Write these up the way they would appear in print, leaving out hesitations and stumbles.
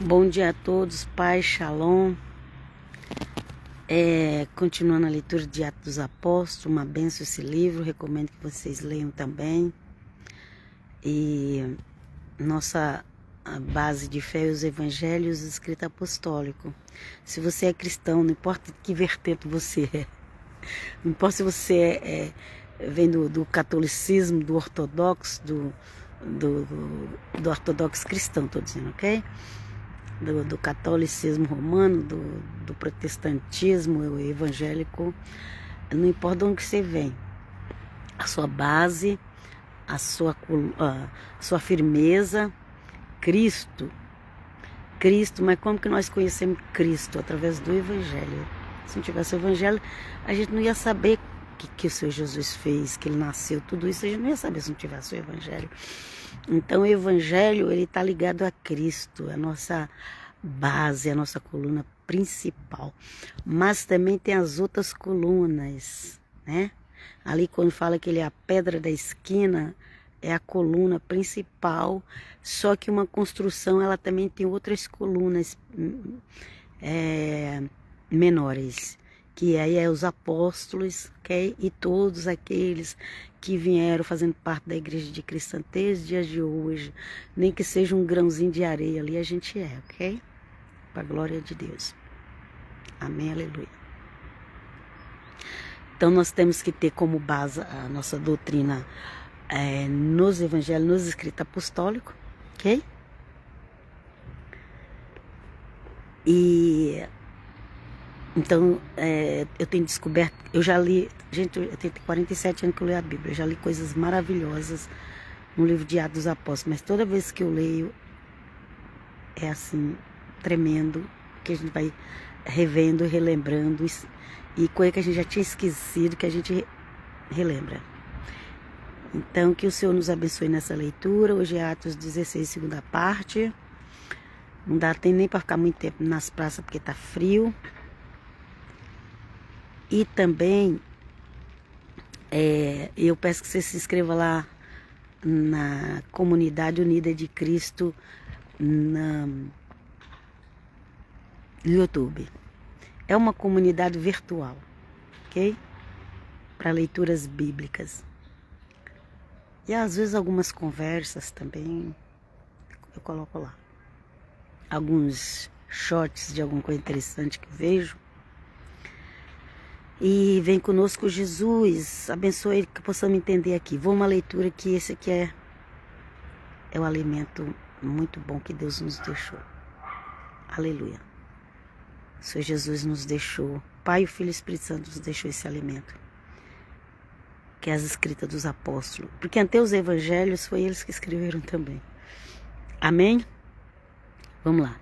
Bom dia a todos, Pai, Shalom. Continuando a leitura de Atos dos Apóstolos, uma bênção esse livro, recomendo que vocês leiam também. E nossa base de fé é os Evangelhos, escrito apostólico. Se você é cristão, não importa que vertente você é, não importa se você vem do catolicismo, do ortodoxo, do ortodoxo cristão, estou dizendo, ok? Do catolicismo romano, do protestantismo, o evangélico, não importa de onde você vem, a sua base, a sua firmeza, Cristo, mas como que nós conhecemos Cristo? Através do Evangelho. Se não tivesse o Evangelho, a gente não ia saber que o Senhor Jesus fez, que Ele nasceu, tudo isso a gente não ia saber se não tivesse o Evangelho. Então o Evangelho, ele está ligado a Cristo, a nossa base, a nossa coluna principal. Mas também tem as outras colunas, né? Ali quando fala que ele é a pedra da esquina, é a coluna principal, só que uma construção ela também tem outras colunas menores, que aí é os apóstolos, ok? E todos aqueles que vieram fazendo parte da igreja de Cristo até os dias de hoje, nem que seja um grãozinho de areia ali, a gente é, ok? Para a glória de Deus. Amém, aleluia. Então nós temos que ter como base a nossa doutrina nos evangelhos, nos escritos apostólicos, ok? E então eu tenho descoberto, eu já li, gente, eu tenho 47 anos que eu leio a Bíblia, eu já li coisas maravilhosas no livro de Atos dos Apóstolos, mas toda vez que eu leio é assim, tremendo, que a gente vai revendo, relembrando, e coisa que a gente já tinha esquecido, que a gente relembra. Então, que o Senhor nos abençoe nessa leitura. Hoje é Atos 16, segunda parte. Não dá nem para ficar muito tempo nas praças, porque tá frio. E também, eu peço que você se inscreva lá na Comunidade Unida de Cristo no YouTube. É uma comunidade virtual, ok? Para leituras bíblicas. E às vezes algumas conversas também eu coloco lá. Alguns shots de alguma coisa interessante que vejo. E vem conosco Jesus, abençoe que possamos entender aqui. Vou uma leitura que esse aqui é o alimento muito bom que Deus nos deixou. Aleluia. O Senhor Jesus nos deixou, Pai, o Filho e o Espírito Santo nos deixou esse alimento, que é as escritas dos apóstolos. Porque até os evangelhos foi eles que escreveram também. Amém? Vamos lá.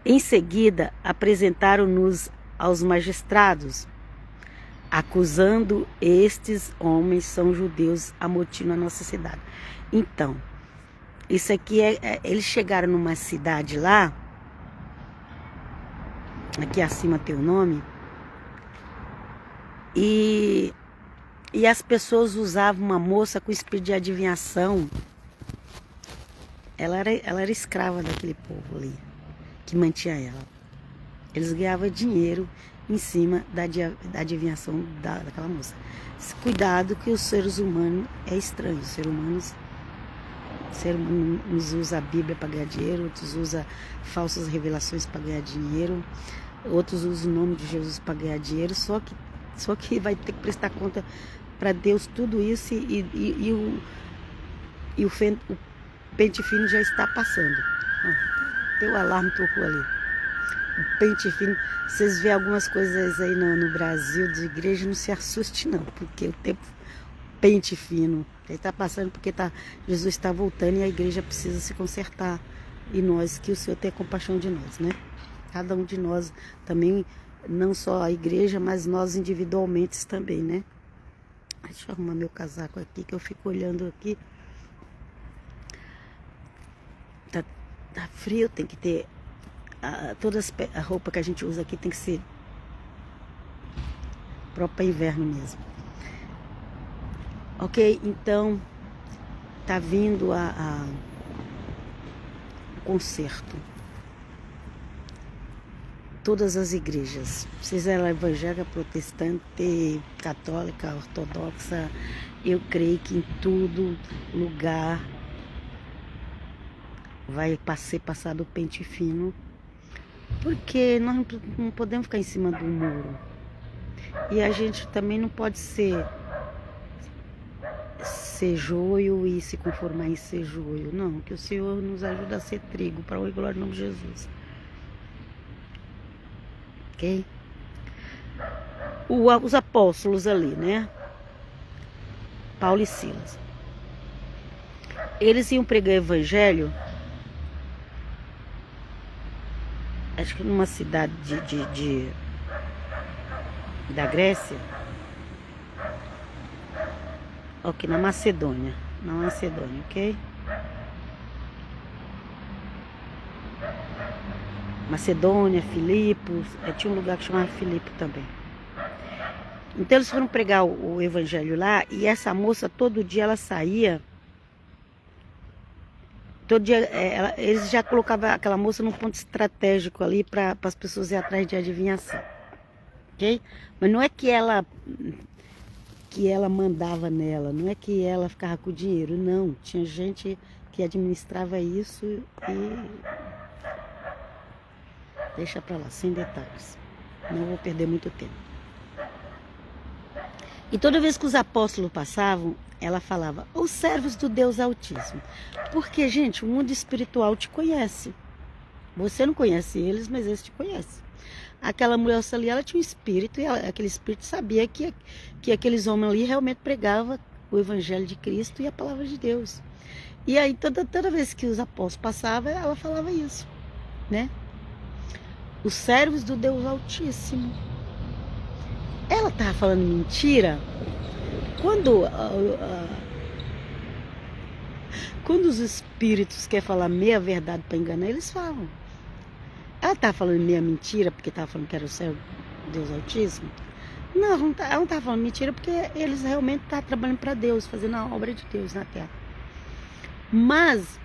Em seguida, apresentaram-nos aos magistrados, acusando estes homens são judeus a motim na nossa cidade. Então, isso aqui eles chegaram numa cidade lá, aqui acima tem o nome, e as pessoas usavam uma moça com espírito de adivinhação. Ela era escrava daquele povo ali, que mantinha ela. Eles ganhavam dinheiro em cima da adivinhação daquela moça. Cuidado que os seres humanos é estranho. Os seres humanos usam a Bíblia para ganhar dinheiro, outros usam falsas revelações para ganhar dinheiro, outros usam o nome de Jesus para ganhar dinheiro, só que vai ter que prestar conta para Deus tudo isso e o pente fino já está passando. Tem o alarme tocou ali. O pente fino, vocês vêem algumas coisas aí no Brasil de igreja, não se assuste não, porque o tempo pente fino, ele está passando porque Jesus está voltando e a igreja precisa se consertar. E nós, que o Senhor tenha compaixão de nós, né? Cada um de nós também, não só a igreja, mas nós individualmente também, né? Deixa eu arrumar meu casaco aqui, que eu fico olhando aqui. Tá frio, tem que ter... toda a roupa que a gente usa aqui tem que ser própria para inverno mesmo. Ok, então tá vindo o concerto. todas as igrejas, seja ela evangélica, protestante, católica, ortodoxa. Eu creio que em todo lugar vai ser passado o pente fino, porque nós não podemos ficar em cima do muro. E a gente também não pode ser joio e se conformar em ser joio. Não, que o Senhor nos ajude a ser trigo, para o glória do nome de Jesus. Ok? Os apóstolos ali, né? Paulo e Silas. Eles iam pregar o evangelho, acho que numa cidade da Grécia, ok, na Macedônia, ok? Macedônia, Filipos, tinha um lugar que chamava Filipe também. Então eles foram pregar o evangelho lá, e essa moça todo dia ela saía, todo dia eles já colocavam aquela moça num ponto estratégico ali para as pessoas ir atrás de adivinhação, ok? Mas não é que ela mandava nela, não é que ela ficava com o dinheiro, não. Tinha gente que administrava isso e deixa para lá, sem detalhes. Não vou perder muito tempo. E toda vez que os apóstolos passavam, ela falava, os servos do Deus Altíssimo. Porque, gente, o mundo espiritual te conhece. Você não conhece eles, mas eles te conhecem. Aquela mulher ali, ela tinha um espírito, e aquele espírito sabia que aqueles homens ali realmente pregavam o evangelho de Cristo e a palavra de Deus. E aí, toda vez que os apóstolos passavam, ela falava isso, né? Os servos do Deus Altíssimo. Ela estava falando mentira quando os espíritos querem falar meia verdade para enganar, eles falam. Ela estava falando meia mentira porque estava falando que era o servo do Deus Altíssimo? Não, ela não estava falando mentira porque eles realmente estavam trabalhando para Deus, fazendo a obra de Deus na terra. Mas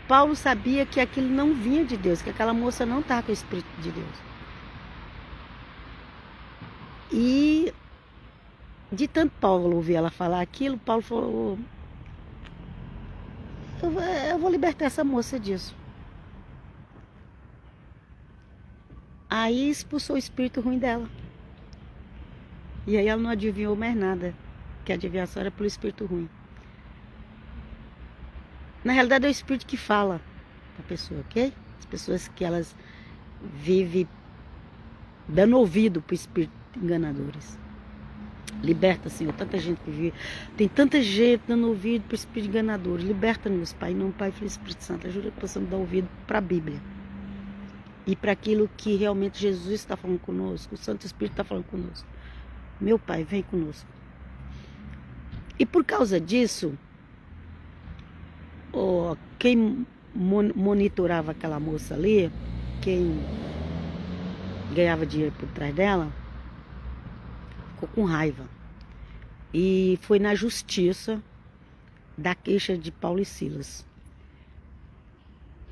Paulo sabia que aquilo não vinha de Deus, que aquela moça não estava com o Espírito de Deus. E de tanto Paulo ouvir ela falar aquilo, Paulo falou, eu vou libertar essa moça disso. Aí expulsou o espírito ruim dela. E aí ela não adivinhou mais nada, que a adivinhação era pelo espírito ruim. Na realidade é o espírito que fala para a pessoa, ok? As pessoas que elas vivem dando ouvido para o espírito enganadores. Liberta, Senhor, tanta gente que vive. Tem tanta gente dando ouvido para o espírito enganador. Liberta-nos, Pai, em nome do Pai, Filho e Espírito Santo. Ajuda que possamos dar ouvido para a Bíblia. E para aquilo que realmente Jesus está falando conosco, o Santo Espírito está falando conosco. Meu Pai, vem conosco. E por causa disso, quem monitorava aquela moça ali, quem ganhava dinheiro por trás dela, ficou com raiva. E foi na justiça da queixa de Paulo e Silas.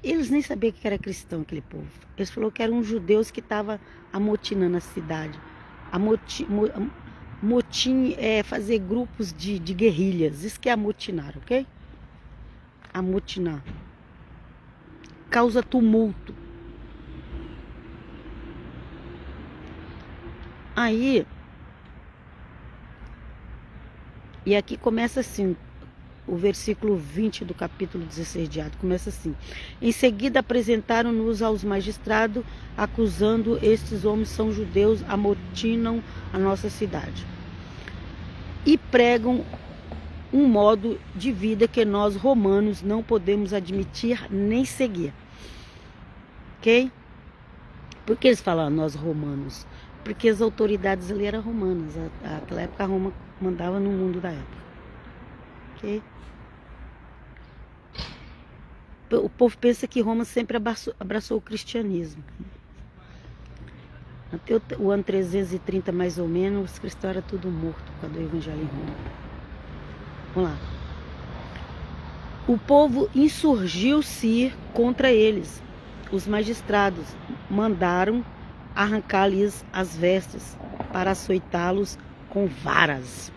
Eles nem sabiam que era cristão, aquele povo. Eles falaram que eram judeus que estavam amotinando a cidade. Motim é fazer grupos de guerrilhas. Isso que é amotinar, ok? Amotinar. Causa tumulto. Aí, e aqui começa assim, o versículo 20 do capítulo 16 de Atos, começa assim. Em seguida apresentaram-nos aos magistrados, acusando estes homens são judeus, amotinam a nossa cidade. E pregam um modo de vida que nós romanos não podemos admitir nem seguir. Ok? Por que eles falam nós romanos? Porque as autoridades ali eram romanas. Naquela época a Roma mandava no mundo da época. Ok? O povo pensa que Roma sempre abraçou o cristianismo. Até o ano 330 mais ou menos, os cristãos eram tudo morto por causa do evangelho em Roma. Vamos lá. O povo insurgiu-se contra eles. Os magistrados mandaram arrancar-lhes as vestes, para açoitá-los com varas.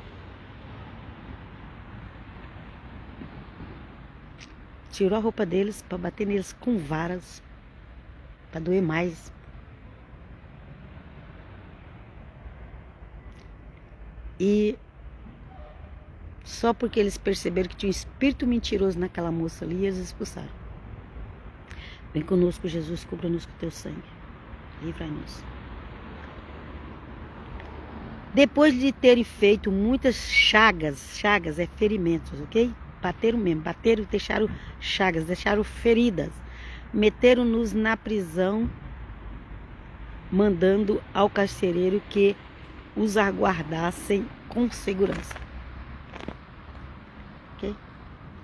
Tirou a roupa deles para bater neles com varas, para doer mais. E só porque eles perceberam que tinha um espírito mentiroso naquela moça ali, eles expulsaram. Vem conosco, Jesus, cubra-nos com teu sangue. Livra-nos. Depois de terem feito muitas chagas é ferimentos, ok? Bateram mesmo, deixaram chagas, deixaram feridas. Meteram-nos na prisão, mandando ao carcereiro que os aguardassem com segurança. Ok?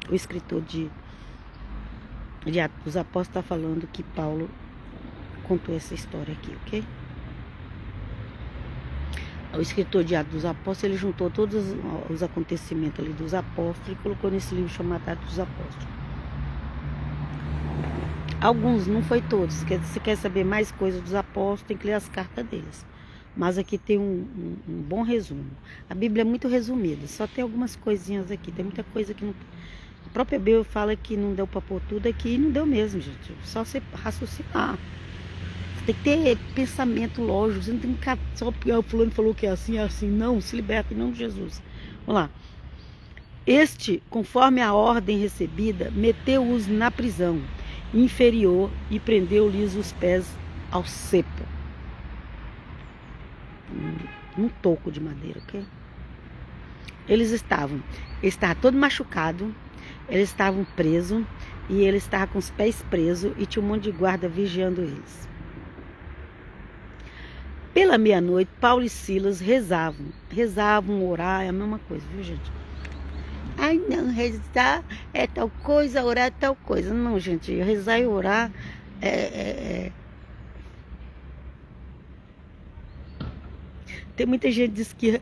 O escritor de Atos dos Apóstolos está falando que Paulo contou essa história aqui, ok? O escritor de Atos dos Apóstolos, ele juntou todos os acontecimentos ali dos apóstolos e colocou nesse livro chamado Atos dos Apóstolos. Alguns, não foi todos. Se quer saber mais coisas dos apóstolos, tem que ler as cartas deles. Mas aqui tem um bom resumo. A Bíblia é muito resumida, só tem algumas coisinhas aqui. Tem muita coisa que não... A própria Bíblia fala que não deu para pôr tudo aqui e não deu mesmo, gente. Só você raciocinar. Tem que ter pensamento lógico, você não tem que ficar só porque o fulano falou que é assim. Não, se liberta em nome de Jesus. Vamos lá. Este, conforme a ordem recebida, meteu-os na prisão inferior e prendeu-lhes os pés ao cepo. Um toco de madeira, ok? Eles estavam todo machucado, eles estavam presos e eles estavam com os pés presos e tinha um monte de guarda vigiando eles. Pela meia-noite, Paulo e Silas rezavam, orar, é a mesma coisa, viu, gente? Ai, não, rezar é tal coisa, orar é tal coisa. Não, gente, rezar e orar Tem muita gente que diz que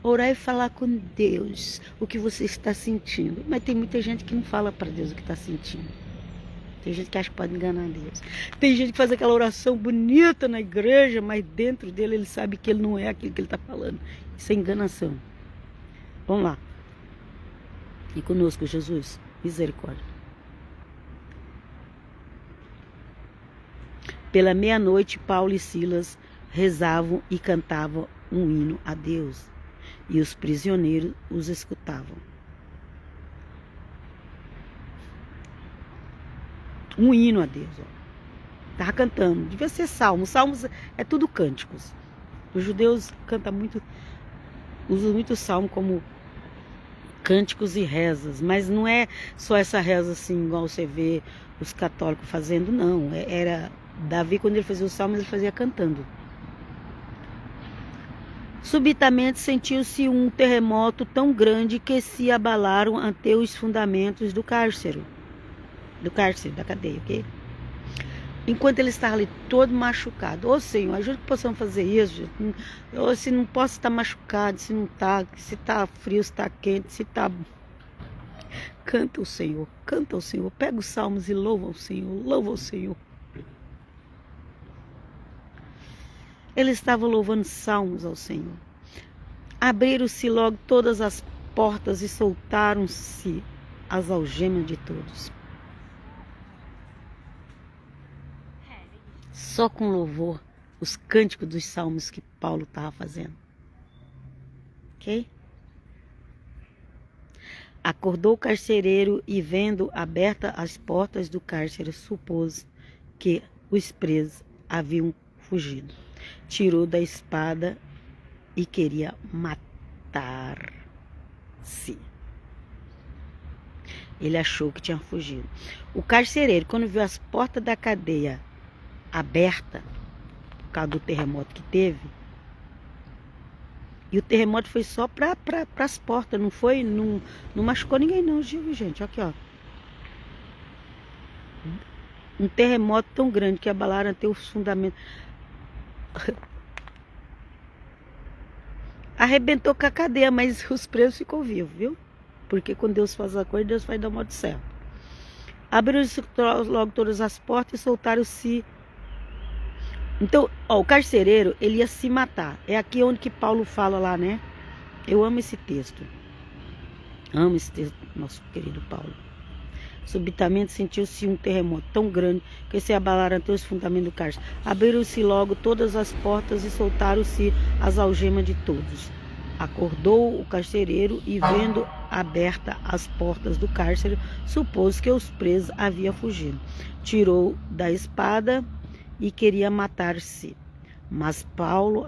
orar é falar com Deus o que você está sentindo. Mas tem muita gente que não fala para Deus o que está sentindo. Tem gente que acha que pode enganar Deus. Tem gente que faz aquela oração bonita na igreja, mas dentro dele ele sabe que ele não é aquilo que ele está falando. Isso é enganação. Vamos lá. E conosco, Jesus, misericórdia. Pela meia-noite, Paulo e Silas rezavam e cantavam um hino a Deus, e os prisioneiros os escutavam. Um hino a Deus, ó. Estava cantando, devia ser salmos. Salmos é tudo cânticos. Os judeus cantam muito, usam muito salmo como cânticos e rezas, mas não é só essa reza assim, igual você vê os católicos fazendo, não. Era Davi, quando ele fazia os salmos, ele fazia cantando. Subitamente sentiu-se um terremoto tão grande que se abalaram ante os fundamentos do cárcere, da cadeia, ok? Enquanto ele estava ali todo machucado. Ô Senhor, ajuda que possamos fazer isso, gente. Ou se não posso estar machucado, se não está, se está frio, se está quente, se está... Canta o Senhor, pega os salmos e louva o Senhor. Ele estava louvando salmos ao Senhor. Abriram-se logo todas as portas e soltaram-se as algemas de todos. Só com louvor, os cânticos dos salmos que Paulo estava fazendo. Ok? Acordou o carcereiro e, vendo abertas as portas do cárcere, supôs que os presos haviam fugido. Tirou da espada e queria matar-se. Ele achou que tinha fugido. O carcereiro, quando viu as portas da cadeia abertas, por causa do terremoto que teve, e o terremoto foi só para as portas, não foi, não machucou ninguém não, gente, aqui ó. Um terremoto tão grande que abalaram até os fundamentos. Arrebentou com a cadeia, mas os presos ficou vivos, viu? Porque quando Deus faz a coisa, Deus faz da modo certo. Abriram logo todas as portas e soltaram-se Então, ó, o carcereiro, ele ia se matar. É aqui onde que Paulo fala lá, né? Eu amo esse texto. Amo esse texto, nosso querido Paulo. Subitamente sentiu-se um terremoto tão grande que se abalaram até os fundamentos do cárcere. Abriram-se logo todas as portas e soltaram-se as algemas de todos. Acordou o carcereiro e, vendo aberta as portas do cárcere, supôs que os presos haviam fugido. Tirou da espada e queria matar-se. Mas Paulo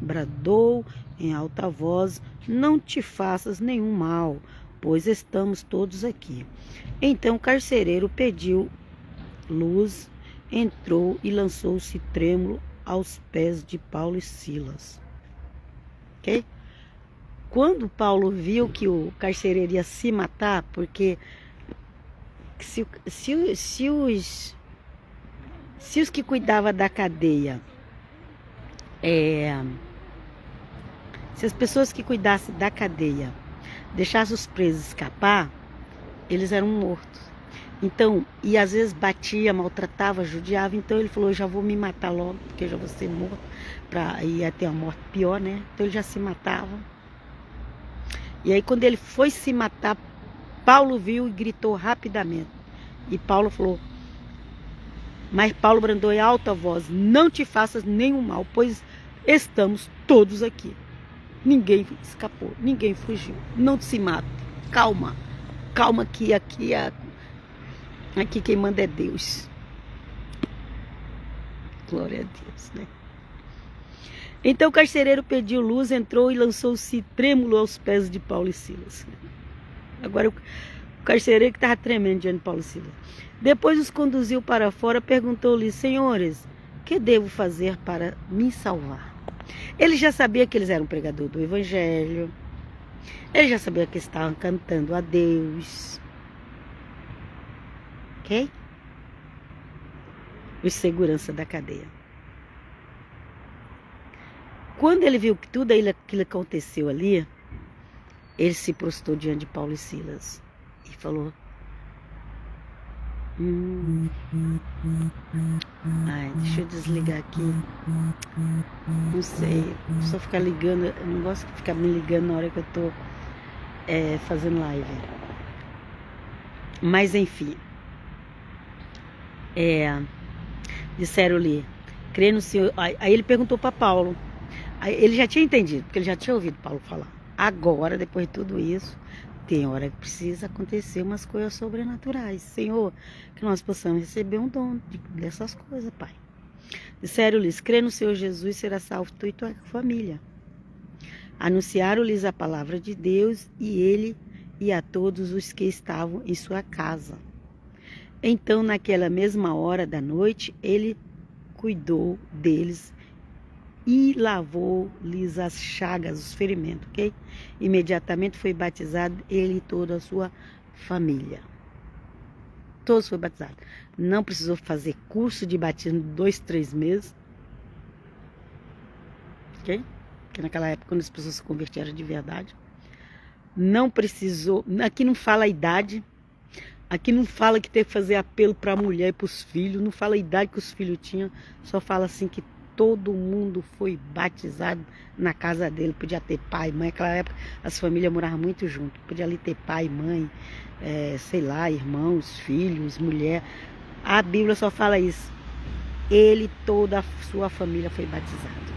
bradou em alta voz: não te faças nenhum mal, pois estamos todos aqui. Então o carcereiro pediu luz, entrou e lançou-se trêmulo aos pés de Paulo e Silas. Ok? Quando Paulo viu que o carcereiro ia se matar, porque se os que cuidavam da cadeia, se as pessoas que cuidassem da cadeia deixassem os presos escapar, eles eram mortos. Então, e às vezes batia, maltratava, judiava. Então ele falou: eu já vou me matar logo, porque eu já vou ser morto, ia ter uma morte pior, né? Então ele já se matava. E aí quando ele foi se matar, Paulo viu e gritou rapidamente. E Paulo falou: mas Paulo brandou em alta voz: não te faças nenhum mal, pois estamos todos aqui. Ninguém escapou, ninguém fugiu. Não se mate. Calma. Calma que aqui quem manda é Deus. Glória a Deus, né? Então o carcereiro pediu luz, entrou e lançou-se trêmulo aos pés de Paulo e Silas. Agora o carcereiro que estava tremendo diante de Paulo e Silas. Depois os conduziu para fora, perguntou-lhes: senhores, que devo fazer para me salvar? Ele já sabia que eles eram pregadores do evangelho. Ele já sabia que estavam cantando a Deus. Ok? Os segurança da cadeia. Quando ele viu que tudo aquilo aconteceu ali, ele se prostrou diante de Paulo e Silas e falou: ai, deixa eu desligar aqui. Não sei, só ficar ligando. Eu não gosto de ficar me ligando na hora que eu tô fazendo live. Mas enfim, disseram-lhe: crê no Senhor. Aí ele perguntou para Paulo. Aí ele já tinha entendido, porque ele já tinha ouvido Paulo falar. Agora, depois de tudo isso, tem hora que precisa acontecer umas coisas sobrenaturais. Senhor, que nós possamos receber um dom dessas coisas, Pai. Disseram-lhes: crê no Senhor Jesus, será salvo tu e tua família. Anunciaram-lhes a palavra de Deus e ele e a todos os que estavam em sua casa. Então, naquela mesma hora da noite, ele cuidou deles e lavou-lhes as chagas, os ferimentos, ok? Imediatamente foi batizado ele e toda a sua família. Todos foram batizados. Não precisou fazer curso de batismo de 2, 3 meses. Ok? Porque naquela época, quando as pessoas se convertiam, era de verdade. Não precisou. Aqui não fala a idade. Aqui não fala que teve que fazer apelo para a mulher e para os filhos. Não fala a idade que os filhos tinham. Só fala assim que todo mundo foi batizado na casa dele. Podia ter pai, mãe. Naquela época as famílias moravam muito junto. Podia ali ter pai, mãe, sei lá, irmãos, filhos, mulher. A Bíblia só fala isso. Ele e toda a sua família foi batizado.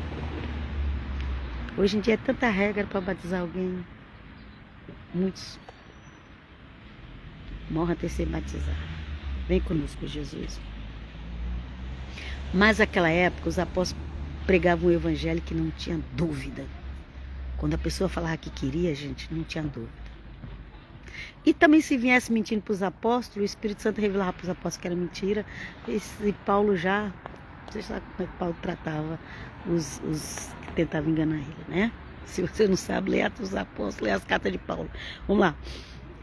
Hoje em dia é tanta regra para batizar alguém. Muitos morram até ser batizados. Vem conosco, Jesus. Mas naquela época os apóstolos pregavam o evangelho que não tinha dúvida. Quando a pessoa falava que queria, gente, não tinha dúvida. E também se viesse mentindo para os apóstolos, o Espírito Santo revelava para os apóstolos que era mentira. Esse Paulo já, você sabe como é que Paulo tratava os que tentavam enganar ele, né? Se você não sabe, lê Atos dos Apóstolos, lê as cartas de Paulo. Vamos lá.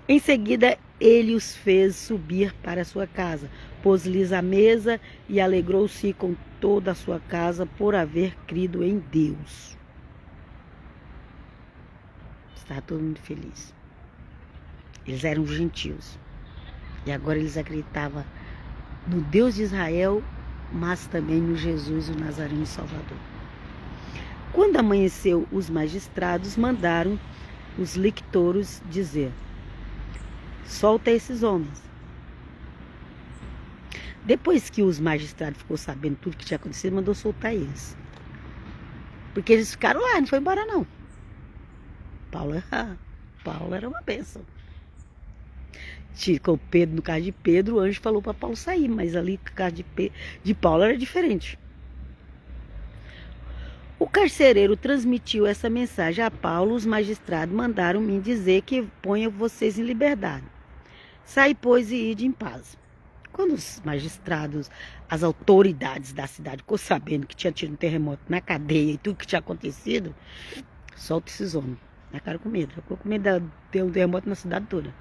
Em seguida, ele os fez subir para a sua casa, pôs-lhes a mesa e alegrou-se com toda a sua casa por haver crido em Deus. Estava todo mundo feliz. Eles eram gentios. E agora eles acreditavam no Deus de Israel, mas também no Jesus, o Nazareno Salvador. Quando amanheceu, os magistrados mandaram os lictores dizer: solta esses homens. Depois que os magistrados ficou sabendo tudo que tinha acontecido, mandou soltar eles. Porque eles ficaram lá, não foi embora não. Paulo era uma bênção. Com Pedro, no caso de Pedro, o anjo falou para Paulo sair, mas ali no caso de Paulo era diferente. O carcereiro transmitiu essa mensagem a Paulo. Os magistrados mandaram me dizer que ponha vocês em liberdade. Sai, pois, e ide em paz. Quando os magistrados, as autoridades da cidade ficou sabendo que tinha tido um terremoto na cadeia e tudo que tinha acontecido, solta esses homens. Ficaram com medo. Ficou com medo de ter um terremoto na cidade toda.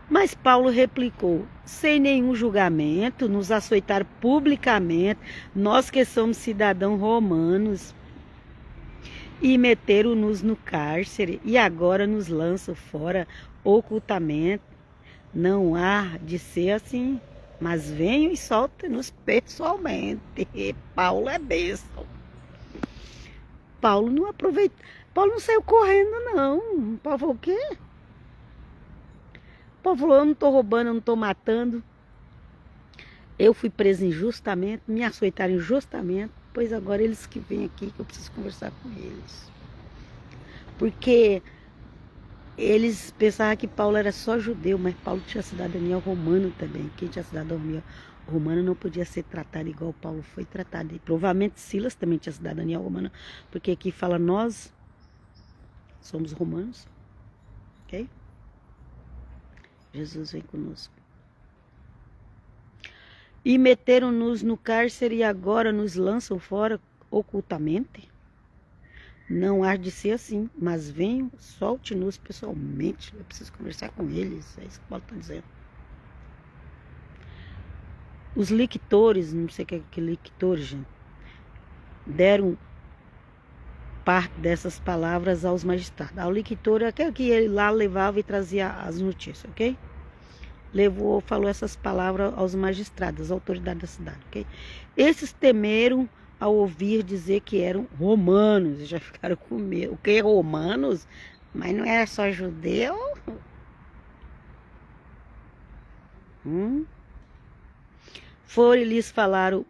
Mas Paulo replicou: sem nenhum julgamento, nos açoitaram publicamente, nós que somos cidadãos romanos, e meteram-nos no cárcere, e agora nos lançam fora ocultamente. Não há de ser assim, mas venham e soltem-nos pessoalmente. Paulo é bênção. Paulo não aproveitou. Paulo não saiu correndo, não. Paulo falou: o quê? Paulo falou: eu não estou roubando, eu não estou matando. Eu fui preso injustamente, me açoitaram injustamente, pois agora eles que vêm aqui, que eu preciso conversar com eles. Porque eles pensavam que Paulo era só judeu, mas Paulo tinha cidadania romana também. Quem tinha cidadania romana não podia ser tratado igual Paulo foi tratado. E provavelmente Silas também tinha cidadania romana, porque aqui fala: nós somos romanos, ok? Jesus vem conosco. E meteram-nos no cárcere e agora nos lançam fora ocultamente? Não há de ser assim, mas venham, solte-nos pessoalmente. Eu preciso conversar com eles, é isso que Paulo está dizendo. Os lictores, não sei o que é que lictores, gente, deram parte dessas palavras aos magistrados. O lictor é aquele que ele lá levava e trazia as notícias, ok? Falou essas palavras aos magistrados, às autoridades da cidade, ok? Esses temeram ao ouvir dizer que eram romanos, já ficaram com medo. O que? Romanos? Mas não era só judeu? Foram e lhes falaram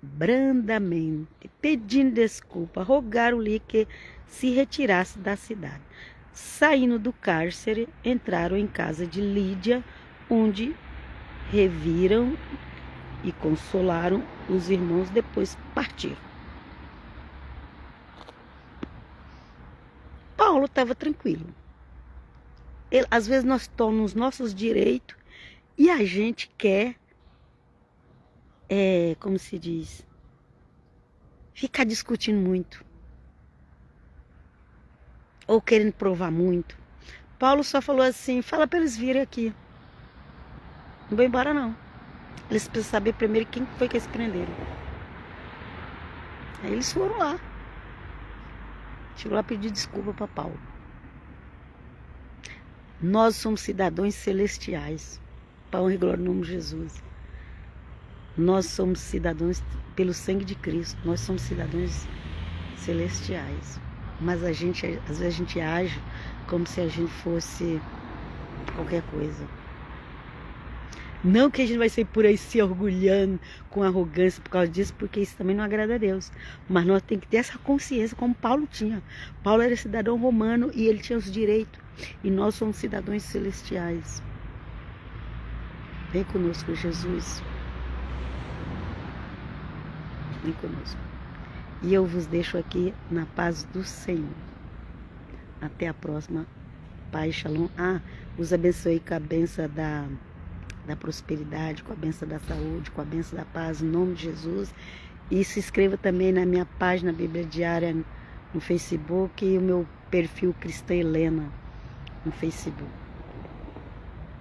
brandamente, pedindo desculpa, rogaram-lhe que se retirasse da cidade. Saindo do cárcere, entraram em casa de Lídia, onde reviram e consolaram os irmãos, depois partiram. Paulo estava tranquilo. Às vezes nós tomamos nossos direitos e a gente quer, como se diz, ficar discutindo muito. Ou querendo provar muito. Paulo só falou assim: fala para eles virem aqui. Não vou embora não. Eles precisam saber primeiro quem foi que eles prenderam. Aí eles foram lá. Chegou lá pedir desculpa para Paulo. Nós somos cidadãos celestiais. Para honra e glória no nome de Jesus. Nós somos cidadãos pelo sangue de Cristo. Nós somos cidadãos celestiais. Mas às vezes a gente age como se a gente fosse qualquer coisa. Não que a gente vai sair por aí se orgulhando com arrogância por causa disso, porque isso também não agrada a Deus. Mas nós temos que ter essa consciência, como Paulo tinha. Paulo era cidadão romano e ele tinha os direitos. E nós somos cidadãos celestiais. Vem conosco, Jesus. Vem conosco. E eu vos deixo aqui na paz do Senhor. Até a próxima. Pai, shalom. Os abençoe com a benção da prosperidade, com a benção da saúde, com a benção da paz, em nome de Jesus. E se inscreva também na minha página Bíblia Diária no Facebook e o meu perfil Cristã Helena no Facebook.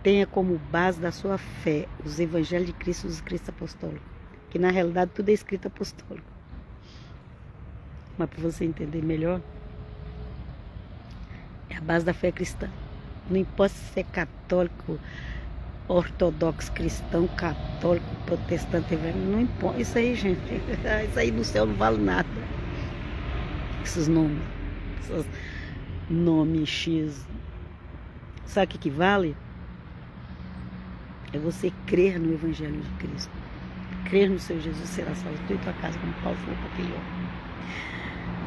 Tenha como base da sua fé os Evangelhos de Cristo e os Cristo Apostólicos, que na realidade tudo é escrito apostólico. Mas para você entender melhor, é a base da fé cristã. Não importa se é católico, ortodoxo, cristão, católico, protestante, não importa. Isso aí, gente, isso aí no céu não vale nada. Esses nomes, esses nomes X. Sabe o que vale? É você crer no Evangelho de Cristo. Crer no seu Jesus será salvo, tu e tua casa, como Paulo falou para aquele homem.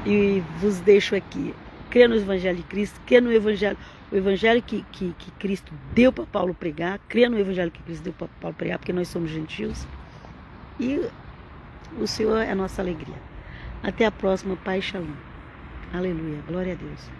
E vos deixo aqui. Crer no Evangelho de Cristo, crer no Evangelho, o Evangelho que Cristo deu para Paulo pregar, crer no Evangelho que Cristo deu para Paulo pregar, porque nós somos gentios. E o Senhor é a nossa alegria. Até a próxima, Pai Shalom. Aleluia, glória a Deus.